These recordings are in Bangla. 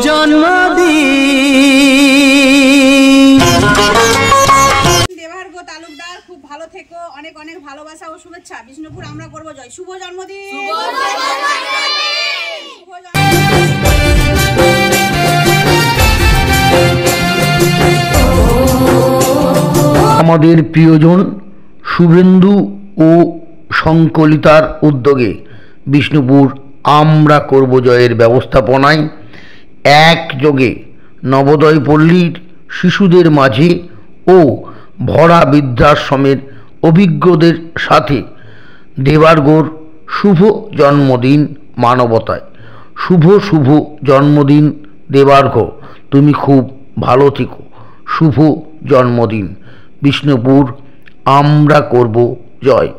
জন্মদিন। দেবার্ঘ তালুকদার, খুব ভালো থেকো, অনেক অনেক ভালোবাসা ও শুভেচ্ছা। বিষ্ণুপুর আমরা করব জয়। শুভ জন্মদিন। আমাদের প্রিয়জন শুভেন্দু ও সংকলিতার উদ্যোগে বিষ্ণুপুর আমরা করব জয়ের ব্যবস্থাপনায় একযোগে নবোদয় পল্লীর শিশুদের মাঝে ও ভরা বৃদ্ধাশ্রমের অভিজ্ঞদের সাথে দেবার্ঘর শুভ জন্মদিন মানবতায়। শুভ শুভ জন্মদিন দেবার্ঘ, তুমি খুব ভালো থেকো। শুভ জন্মদিন। বিষ্ণুপুর আমরা করব জয়।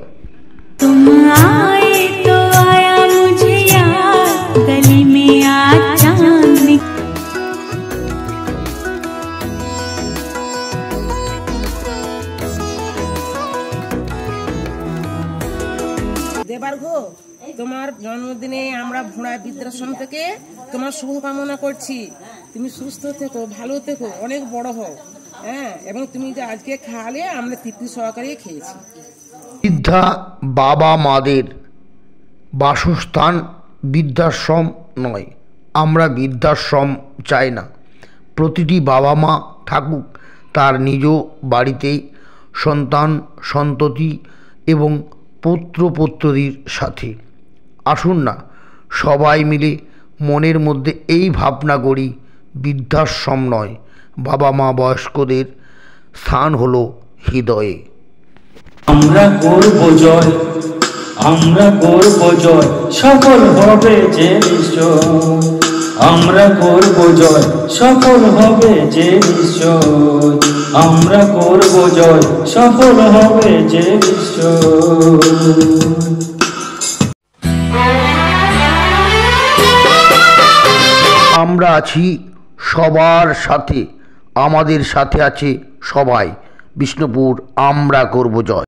দেবার্ঘ, তোমার জন্মদিনে আমরা ভোড়া বৃদ্ধাশ্রম থেকে তোমার শুভকামনা করছি। তুমি সুস্থ থেকো, ভালো থেকো, অনেক বড় হও। হ্যাঁ, এবং তুমি যে আজকে খাওয়ালে আমরা তৃপ্তি সহকারে খেয়েছি। বৃদ্ধা বাবা মাদের বাসস্থান বৃদ্ধাশ্রম নয়। আমরা বৃদ্ধাশ্রম চাই না। প্রতিটি বাবা মা থাকুক তার নিজ বাড়িতেই সন্তান সন্ততি এবং পুত্রপুত্রীর সাথে। আসুন না সবাই মিলে মনের মধ্যে এই ভাবনা করি, বৃদ্ধাশ্রম নয়, বাবা মা বয়স্কদের স্থান হলো হৃদয়ে। আমরা করব জয়, আমরা করব জয়, সফল হবে যে নিশ্চয়। আমরা করব জয়, সফল হবে যে নিশ্চয়। আমরা করব জয়, সফল হবে যে নিশ্চয়। আমরা আছি সবার সাথে, আমাদের সাথে আছে সবাই। বিষ্ণুপুর আমরা করব জয়।